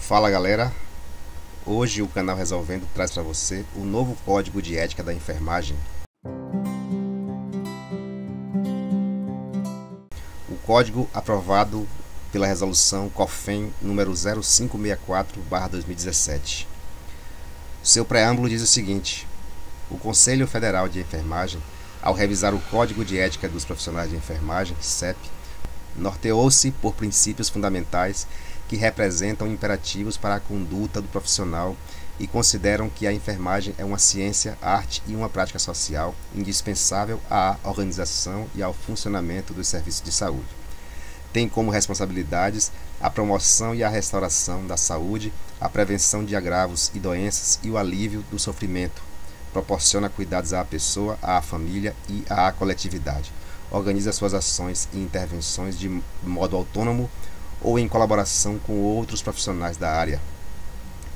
Fala galera, hoje o canal Resolvendo traz para você o novo Código de Ética da Enfermagem. O código aprovado pela resolução COFEN número 0564/2017. Seu preâmbulo diz o seguinte: o Conselho Federal de Enfermagem, ao revisar o Código de Ética dos Profissionais de Enfermagem, CEP, norteou-se por princípios fundamentais que representam imperativos para a conduta do profissional e consideram que a enfermagem é uma ciência, arte e uma prática social indispensável à organização e ao funcionamento dos serviços de saúde. Tem como responsabilidades a promoção e a restauração da saúde, a prevenção de agravos e doenças e o alívio do sofrimento. Proporciona cuidados à pessoa, à família e à coletividade. Organiza suas ações e intervenções de modo autônomo ou em colaboração com outros profissionais da área.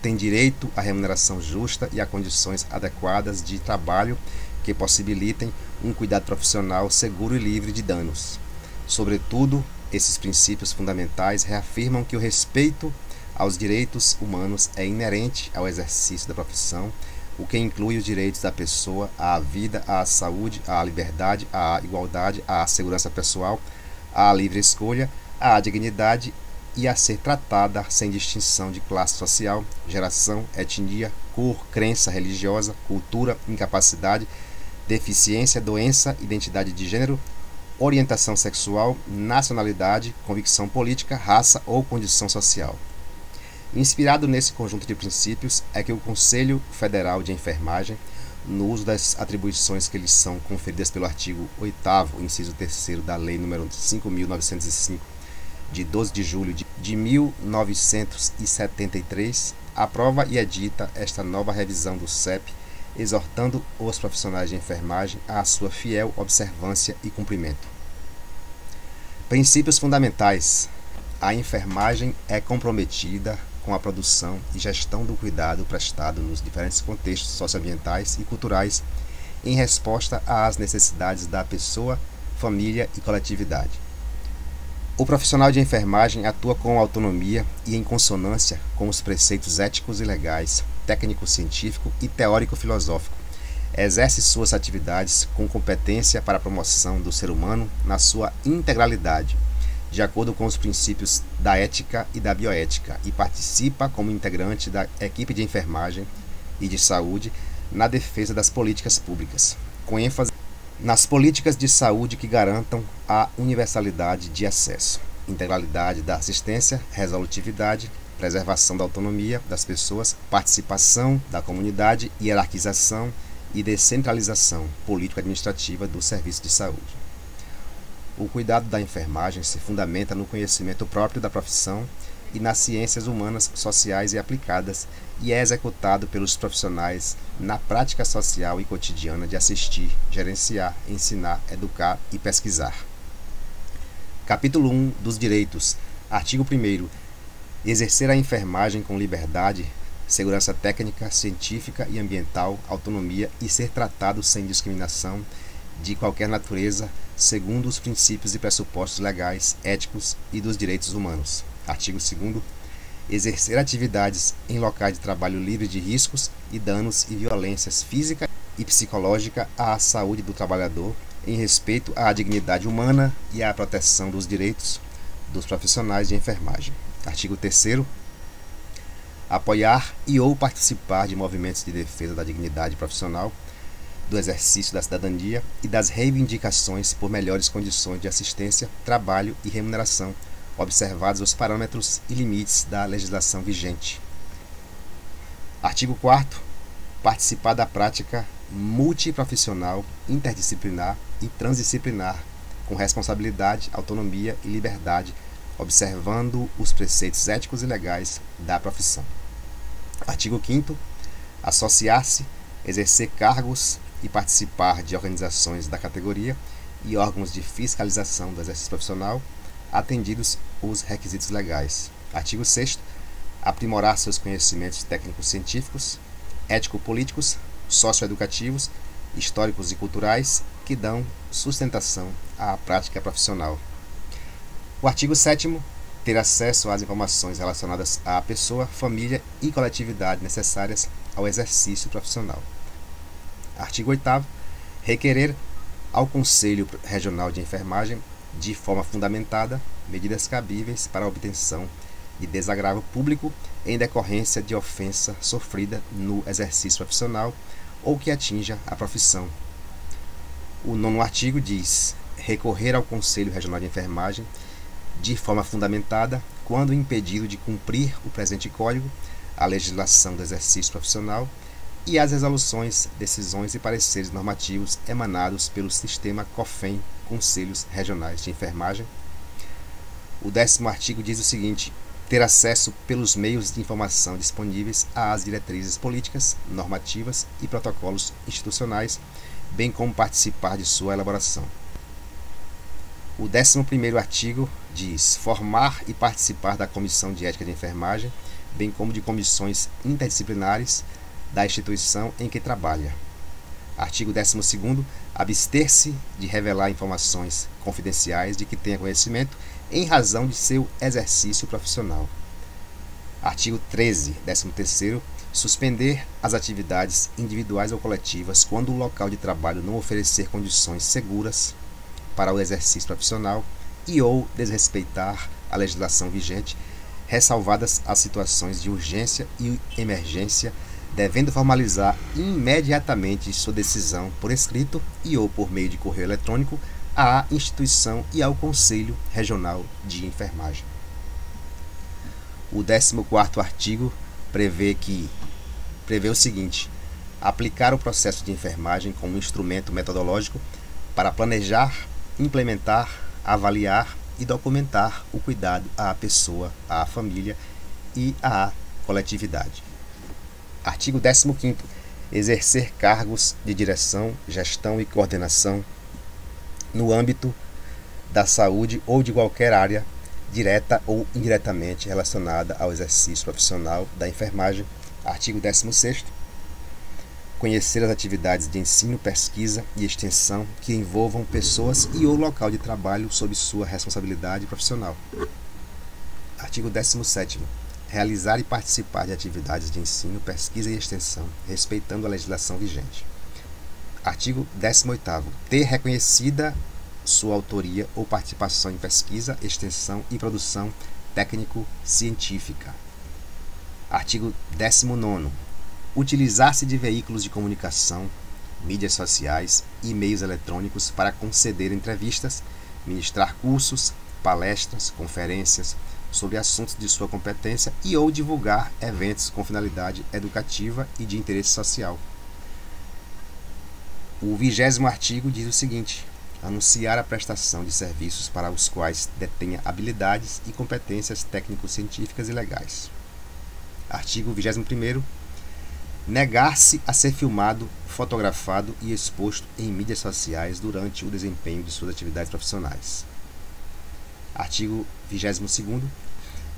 Tem direito à remuneração justa e a condições adequadas de trabalho que possibilitem um cuidado profissional seguro e livre de danos. Sobretudo, esses princípios fundamentais reafirmam que o respeito aos direitos humanos é inerente ao exercício da profissão, o que inclui os direitos da pessoa à vida, à saúde, à liberdade, à igualdade, à segurança pessoal, à livre escolha, à dignidade e a ser tratada sem distinção de classe social, geração, etnia, cor, crença religiosa, cultura, incapacidade, deficiência, doença, identidade de gênero, orientação sexual, nacionalidade, convicção política, raça ou condição social. Inspirado nesse conjunto de princípios é que o Conselho Federal de Enfermagem, no uso das atribuições que lhes são conferidas pelo artigo 8º, inciso 3º da Lei nº 5.905, de 12 de julho de 1973, aprova e edita esta nova revisão do CEP, exortando os profissionais de enfermagem à sua fiel observância e cumprimento. Princípios fundamentais. A enfermagem é comprometida com a produção e gestão do cuidado prestado nos diferentes contextos socioambientais e culturais em resposta às necessidades da pessoa, família e coletividade. O profissional de enfermagem atua com autonomia e em consonância com os preceitos éticos e legais, técnico-científico e teórico-filosófico. Exerce suas atividades com competência para a promoção do ser humano na sua integralidade, de acordo com os princípios da ética e da bioética, e participa como integrante da equipe de enfermagem e de saúde na defesa das políticas públicas, com ênfase nas políticas de saúde que garantam a universalidade de acesso, integralidade da assistência, resolutividade, preservação da autonomia das pessoas, participação da comunidade, hierarquização e descentralização político-administrativa do serviço de saúde. O cuidado da enfermagem se fundamenta no conhecimento próprio da profissão e nas ciências humanas, sociais e aplicadas, e é executado pelos profissionais na prática social e cotidiana de assistir, gerenciar, ensinar, educar e pesquisar. Capítulo 1 dos Direitos. Artigo 1º. Exercer a enfermagem com liberdade, segurança técnica, científica e ambiental, autonomia e ser tratado sem discriminação de qualquer natureza, segundo os princípios e pressupostos legais, éticos e dos direitos humanos. Artigo 2º. Exercer atividades em locais de trabalho livre de riscos e danos e violências física e psicológica à saúde do trabalhador, em respeito à dignidade humana e à proteção dos direitos dos profissionais de enfermagem. Artigo 3º. Apoiar e ou participar de movimentos de defesa da dignidade profissional, do exercício da cidadania e das reivindicações por melhores condições de assistência, trabalho e remuneração, observados os parâmetros e limites da legislação vigente. Artigo 4º. Participar da prática multiprofissional, interdisciplinar e transdisciplinar, com responsabilidade, autonomia e liberdade, observando os preceitos éticos e legais da profissão. Artigo 5º. Associar-se, exercer cargos e participar de organizações da categoria e órgãos de fiscalização do exercício profissional, atendidos os requisitos legais. Artigo 6º. Aprimorar seus conhecimentos técnico-científicos, ético-políticos, socioeducativos, históricos e culturais que dão sustentação à prática profissional. O artigo 7º. ter acesso às informações relacionadas à pessoa, família e coletividade necessárias ao exercício profissional. Artigo 8º. Requerer ao Conselho Regional de Enfermagem, de forma fundamentada, medidas cabíveis para a obtenção de desagravo público em decorrência de ofensa sofrida no exercício profissional ou que atinja a profissão. O 9º artigo diz: recorrer ao Conselho Regional de Enfermagem de forma fundamentada, quando impedido de cumprir o presente Código, a legislação do exercício profissional e as resoluções, decisões e pareceres normativos emanados pelo sistema COFEN, Conselhos Regionais de Enfermagem. O 10º artigo diz o seguinte: ter acesso pelos meios de informação disponíveis às diretrizes políticas, normativas e protocolos institucionais, bem como participar de sua elaboração. O 11º artigo diz: formar e participar da Comissão de Ética de Enfermagem, bem como de comissões interdisciplinares da instituição em que trabalha. Artigo 12º. Abster-se de revelar informações confidenciais de que tenha conhecimento em razão de seu exercício profissional. Artigo 13º. Suspender as atividades individuais ou coletivas quando o local de trabalho não oferecer condições seguras para o exercício profissional e ou desrespeitar a legislação vigente, ressalvadas as situações de urgência e emergência, devendo formalizar imediatamente sua decisão por escrito e ou por meio de correio eletrônico à instituição e ao Conselho Regional de Enfermagem. O 14º artigo prevê o seguinte: aplicar o processo de enfermagem como instrumento metodológico para planejar, implementar, avaliar e documentar o cuidado à pessoa, à família e à coletividade. Artigo 15º. Exercer cargos de direção, gestão e coordenação no âmbito da saúde ou de qualquer área, direta ou indiretamente relacionada ao exercício profissional da enfermagem. Artigo 16º. Conhecer as atividades de ensino, pesquisa e extensão que envolvam pessoas e ou local de trabalho sob sua responsabilidade profissional. Artigo 17º. Realizar e participar de atividades de ensino, pesquisa e extensão, respeitando a legislação vigente. Artigo 18º. Ter reconhecida sua autoria ou participação em pesquisa, extensão e produção técnico-científica. Artigo 19º. Utilizar-se de veículos de comunicação, mídias sociais e meios eletrônicos para conceder entrevistas, ministrar cursos, palestras, conferências sobre assuntos de sua competência e ou divulgar eventos com finalidade educativa e de interesse social. O 20º artigo diz o seguinte: anunciar a prestação de serviços para os quais detenha habilidades e competências técnico-científicas e legais. Artigo 21º. Negar-se a ser filmado, fotografado e exposto em mídias sociais durante o desempenho de suas atividades profissionais. Artigo 22º.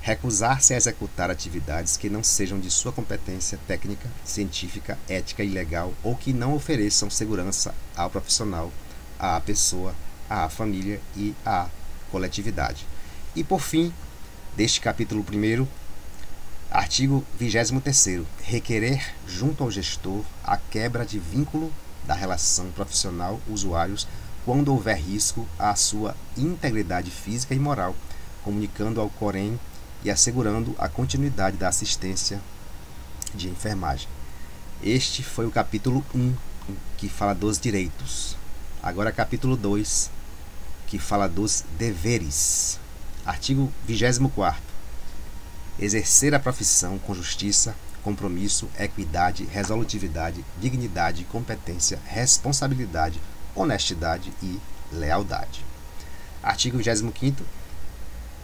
Recusar-se a executar atividades que não sejam de sua competência técnica, científica, ética e legal ou que não ofereçam segurança ao profissional, à pessoa, à família e à coletividade. E por fim, deste capítulo 1º, artigo 23º. Requerer junto ao gestor a quebra de vínculo da relação profissional usuários quando houver risco à sua integridade física e moral, comunicando ao COREN e assegurando a continuidade da assistência de enfermagem. Este foi o capítulo 1, que fala dos direitos. Agora capítulo 2, que fala dos deveres. Artigo 24º. Exercer a profissão com justiça, compromisso, equidade, resolutividade, dignidade, competência, responsabilidade, honestidade e lealdade. Artigo 25º.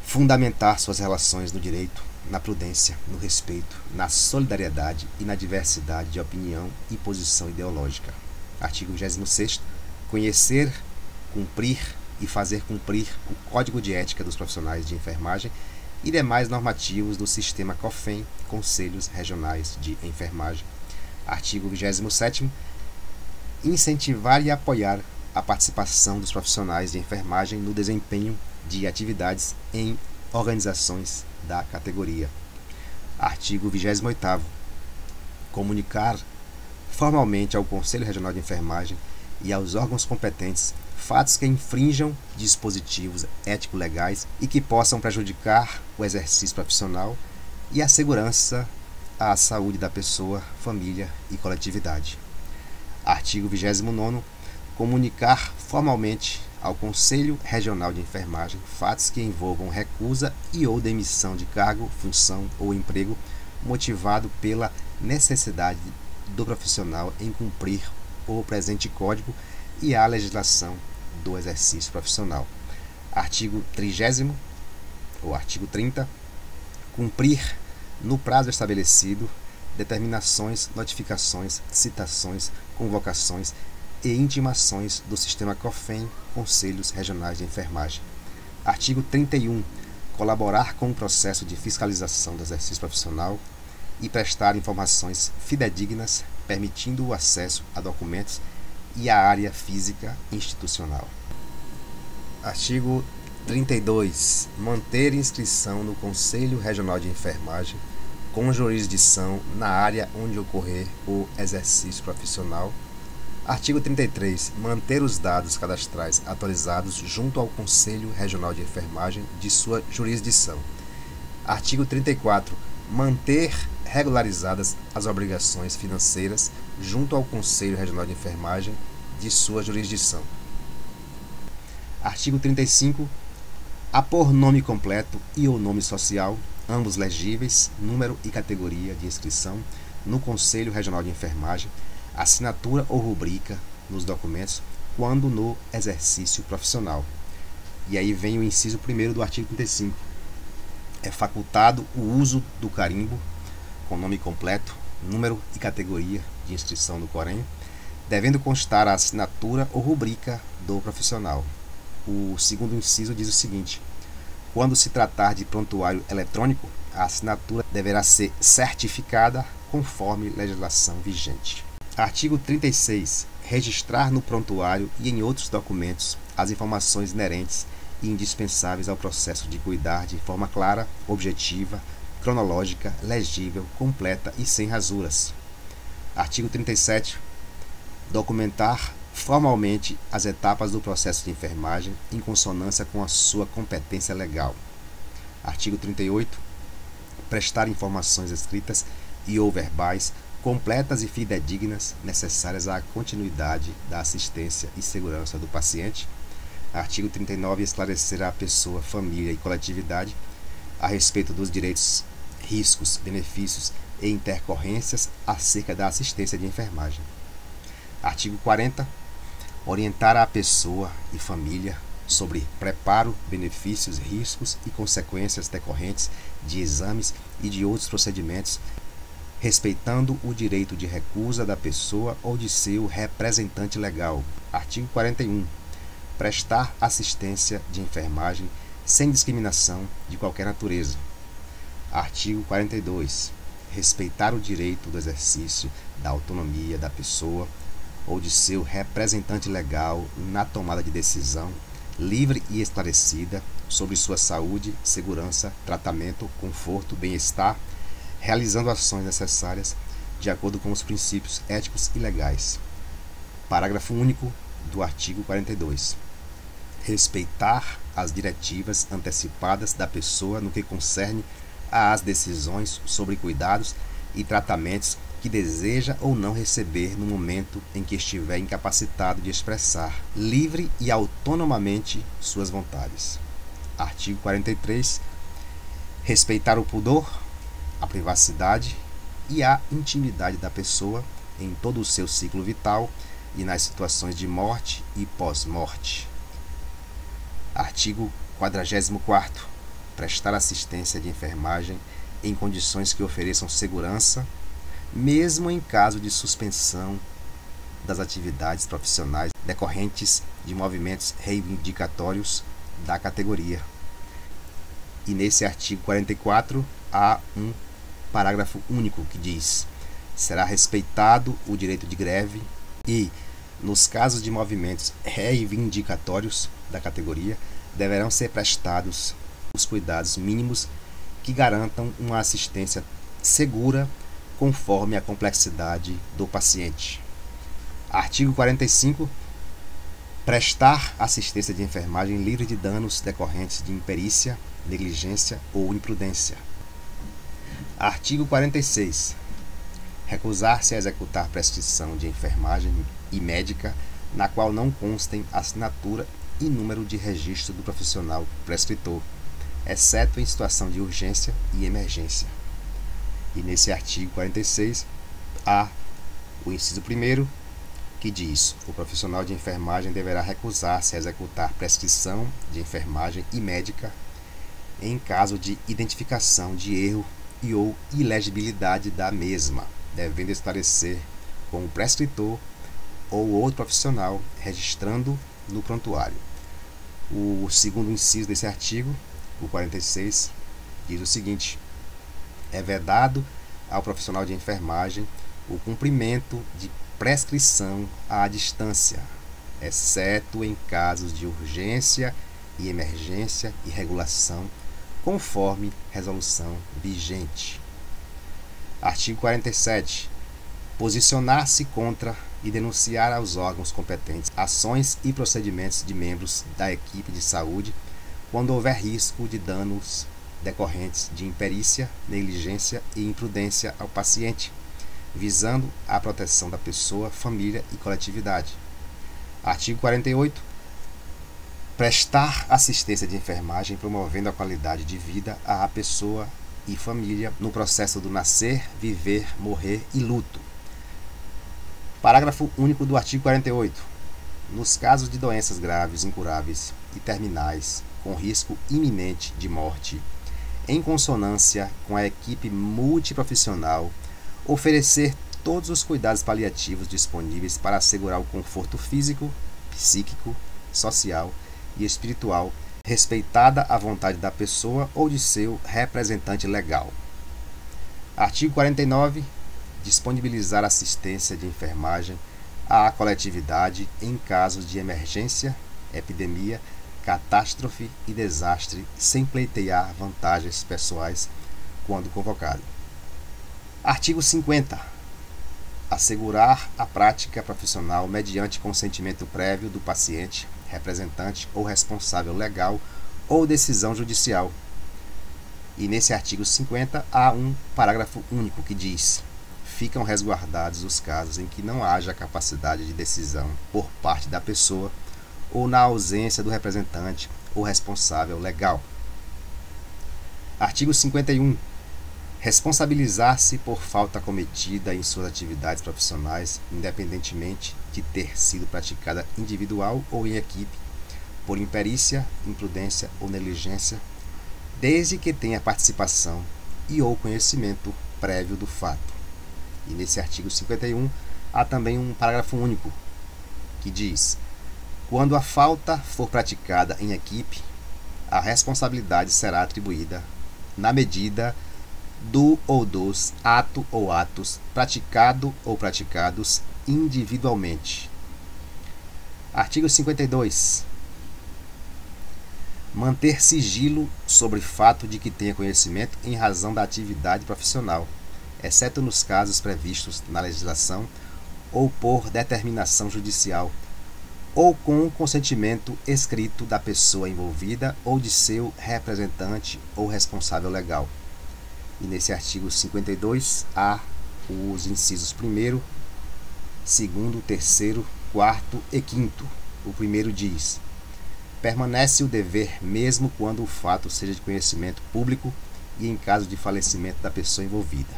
Fundamentar suas relações no direito, na prudência, no respeito, na solidariedade e na diversidade de opinião e posição ideológica. Artigo 26º. Conhecer, cumprir e fazer cumprir o Código de Ética dos Profissionais de Enfermagem e demais normativos do sistema COFEN, Conselhos Regionais de Enfermagem. Artigo 27º. Incentivar e apoiar a participação dos profissionais de enfermagem no desempenho de atividades em organizações da categoria. Artigo 28º. Comunicar formalmente ao Conselho Regional de Enfermagem e aos órgãos competentes fatos que infrinjam dispositivos ético-legais e que possam prejudicar o exercício profissional e a segurança à saúde da pessoa, família e coletividade. Artigo 29º. Comunicar formalmente ao Conselho Regional de Enfermagem fatos que envolvam recusa e ou demissão de cargo, função ou emprego motivado pela necessidade do profissional em cumprir o presente Código e a legislação do exercício profissional. Artigo 30º ou artigo 30. Cumprir no prazo estabelecido determinações, notificações, citações, convocações e intimações do Sistema COFEN, Conselhos Regionais de Enfermagem. Artigo 31. Colaborar com o processo de fiscalização do exercício profissional e prestar informações fidedignas, permitindo o acesso a documentos e à área física institucional. Artigo 32. Manter inscrição no Conselho Regional de Enfermagem com jurisdição na área onde ocorrer o exercício profissional. Artigo 33. Manter os dados cadastrais atualizados junto ao Conselho Regional de Enfermagem de sua jurisdição. Artigo 34. Manter regularizadas as obrigações financeiras junto ao Conselho Regional de Enfermagem de sua jurisdição. Artigo 35. Apor nome completo e ou nome social, ambos legíveis, número e categoria de inscrição, no Conselho Regional de Enfermagem, assinatura ou rubrica nos documentos quando no exercício profissional. E aí vem o inciso 1º do artigo 35. É facultado o uso do carimbo com nome completo, número e categoria de inscrição no Corém, devendo constar a assinatura ou rubrica do profissional. O segundo inciso diz o seguinte: quando se tratar de prontuário eletrônico, a assinatura deverá ser certificada conforme legislação vigente. Artigo 36. Registrar no prontuário e em outros documentos as informações inerentes e indispensáveis ao processo de cuidar de forma clara, objetiva, cronológica, legível, completa e sem rasuras. Artigo 37. Documentar formalmente as etapas do processo de enfermagem em consonância com a sua competência legal. Artigo 38. Prestar informações escritas e ou verbais completas e fidedignas necessárias à continuidade da assistência e segurança do paciente. Artigo 39. Esclarecer à pessoa, família e coletividade a respeito dos direitos, riscos, benefícios e intercorrências acerca da assistência de enfermagem. Artigo 40. Orientar a pessoa e família sobre preparo, benefícios, riscos e consequências decorrentes de exames e de outros procedimentos, respeitando o direito de recusa da pessoa ou de seu representante legal. Artigo 41. Prestar assistência de enfermagem sem discriminação de qualquer natureza. Artigo 42. Respeitar o direito do exercício da autonomia da pessoa ou de seu representante legal na tomada de decisão livre e esclarecida sobre sua saúde, segurança, tratamento, conforto, bem-estar, realizando ações necessárias de acordo com os princípios éticos e legais. Parágrafo único do artigo 42. Respeitar as diretivas antecipadas da pessoa no que concerne às decisões sobre cuidados e tratamentos que deseja ou não receber no momento em que estiver incapacitado de expressar livre e autonomamente suas vontades. Artigo 43. Respeitar o pudor, a privacidade e a intimidade da pessoa em todo o seu ciclo vital e nas situações de morte e pós-morte. Artigo 44º. Prestar assistência de enfermagem em condições que ofereçam segurança, mesmo em caso de suspensão das atividades profissionais decorrentes de movimentos reivindicatórios da categoria. E nesse artigo 44 há um parágrafo único que diz: será respeitado o direito de greve e, nos casos de movimentos reivindicatórios da categoria, deverão ser prestados os cuidados mínimos que garantam uma assistência segura conforme a complexidade do paciente. Artigo 45. Prestar assistência de enfermagem livre de danos decorrentes de imperícia, negligência ou imprudência. Artigo 46. Recusar-se a executar prescrição de enfermagem e médica na qual não constem assinatura e número de registro do profissional prescritor, exceto em situação de urgência e emergência. E nesse artigo 46 há o inciso 1º, que diz: o profissional de enfermagem deverá recusar-se a executar prescrição de enfermagem e médica em caso de identificação de erro e ou ilegibilidade da mesma, devendo esclarecer com o prescritor ou outro profissional registrando no prontuário. O segundo inciso desse artigo, o 46, diz o seguinte: é vedado ao profissional de enfermagem o cumprimento de prescrição à distância, exceto em casos de urgência e emergência e regulação, conforme resolução vigente. Artigo 47. Posicionar-se contra e denunciar aos órgãos competentes ações e procedimentos de membros da equipe de saúde quando houver risco de danos decorrentes de imperícia, negligência e imprudência ao paciente, visando a proteção da pessoa, família e coletividade. Artigo 48. Prestar assistência de enfermagem promovendo a qualidade de vida à pessoa e família no processo do nascer, viver, morrer e luto. Parágrafo único do artigo 48. Nos casos de doenças graves, incuráveis e terminais, com risco iminente de morte, em consonância com a equipe multiprofissional, oferecer todos os cuidados paliativos disponíveis para assegurar o conforto físico, psíquico, social e espiritual, respeitada a vontade da pessoa ou de seu representante legal. Artigo 49. Disponibilizar assistência de enfermagem à coletividade em casos de emergência, epidemia, catástrofe e desastre, sem pleitear vantagens pessoais quando convocado. Artigo 50. Assegurar a prática profissional mediante consentimento prévio do paciente, representante ou responsável legal ou decisão judicial. E nesse artigo 50 há um parágrafo único que diz: ficam resguardados os casos em que não haja capacidade de decisão por parte da pessoa ou na ausência do representante ou responsável legal. Artigo 51. Responsabilizar-se por falta cometida em suas atividades profissionais, independentemente de ter sido praticada individual ou em equipe, por imperícia, imprudência ou negligência, desde que tenha participação e ou conhecimento prévio do fato. E nesse artigo 51 há também um parágrafo único que diz: quando a falta for praticada em equipe, a responsabilidade será atribuída na medida do ou dos ato ou atos praticado ou praticados individualmente. Artigo 52. Manter sigilo sobre fato de que tenha conhecimento em razão da atividade profissional, exceto nos casos previstos na legislação ou por determinação judicial, ou com consentimento escrito da pessoa envolvida ou de seu representante ou responsável legal. E nesse artigo 52 há os incisos 1º, 2º, 3º, 4º e 5º. O primeiro diz: permanece o dever mesmo quando o fato seja de conhecimento público e em caso de falecimento da pessoa envolvida.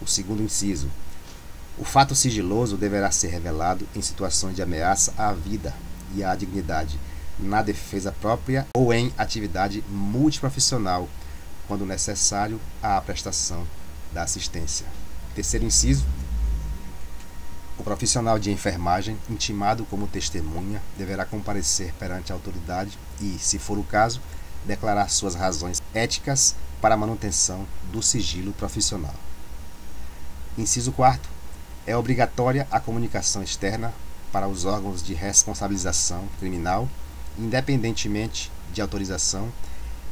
O segundo inciso: o fato sigiloso deverá ser revelado em situações de ameaça à vida e à dignidade, na defesa própria ou em atividade multiprofissional, quando necessário à prestação da assistência. Terceiro inciso: o profissional de enfermagem, intimado como testemunha, deverá comparecer perante a autoridade e, se for o caso, declarar suas razões éticas para a manutenção do sigilo profissional. Inciso 4º: é obrigatória a comunicação externa para os órgãos de responsabilização criminal, independentemente de autorização,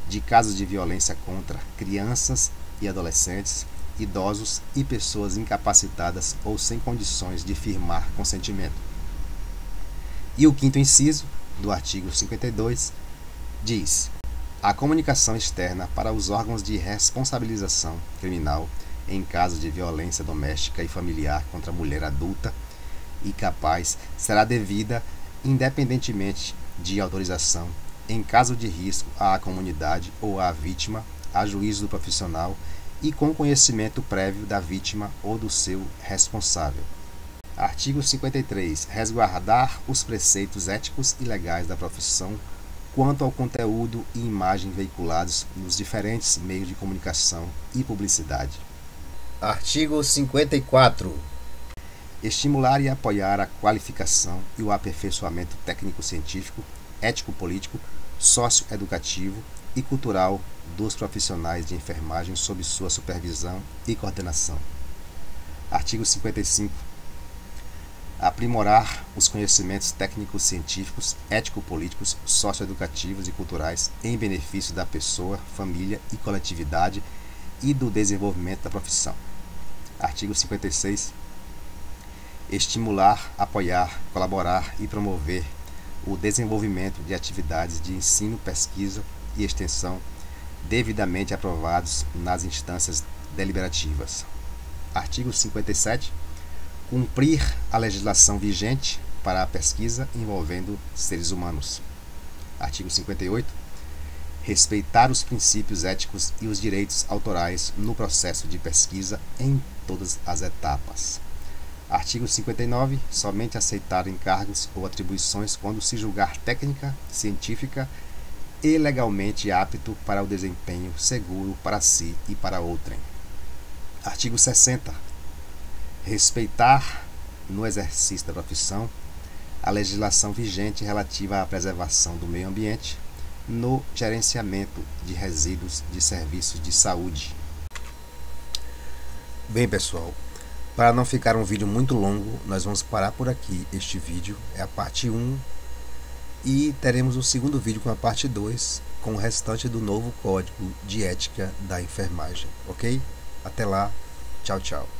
de casos de violência contra crianças e adolescentes, idosos e pessoas incapacitadas ou sem condições de firmar consentimento. E o quinto inciso do artigo 52 diz: a comunicação externa para os órgãos de responsabilização criminal em caso de violência doméstica e familiar contra a mulher adulta e capaz será devida independentemente de autorização, em caso de risco à comunidade ou à vítima, a juízo do profissional e com conhecimento prévio da vítima ou do seu responsável. Artigo 53. Resguardar os preceitos éticos e legais da profissão quanto ao conteúdo e imagem veiculados nos diferentes meios de comunicação e publicidade. Artigo 54. Estimular e apoiar a qualificação e o aperfeiçoamento técnico-científico, ético-político, socioeducativo e cultural dos profissionais de enfermagem sob sua supervisão e coordenação. Artigo 55. Aprimorar os conhecimentos técnicos, científicos, ético-políticos, socioeducativos e culturais em benefício da pessoa, família e coletividade e do desenvolvimento da profissão. Artigo 56. Estimular, apoiar, colaborar e promover o desenvolvimento de atividades de ensino, pesquisa e extensão devidamente aprovados nas instâncias deliberativas. Artigo 57. Cumprir a legislação vigente para a pesquisa envolvendo seres humanos. Artigo 58. Respeitar os princípios éticos e os direitos autorais no processo de pesquisa em todas as etapas. Artigo 59. Somente aceitar encargos ou atribuições quando se julgar técnica, científica e legalmente apto para o desempenho seguro para si e para outrem. Artigo 60. Respeitar, no exercício da profissão, a legislação vigente relativa à preservação do meio ambiente no gerenciamento de resíduos de serviços de saúde. Bem, pessoal, para não ficar um vídeo muito longo, nós vamos parar por aqui. Este vídeo é a parte 1 e teremos o segundo vídeo com a parte 2, com o restante do novo Código de Ética da Enfermagem, ok? Até lá, tchau, tchau.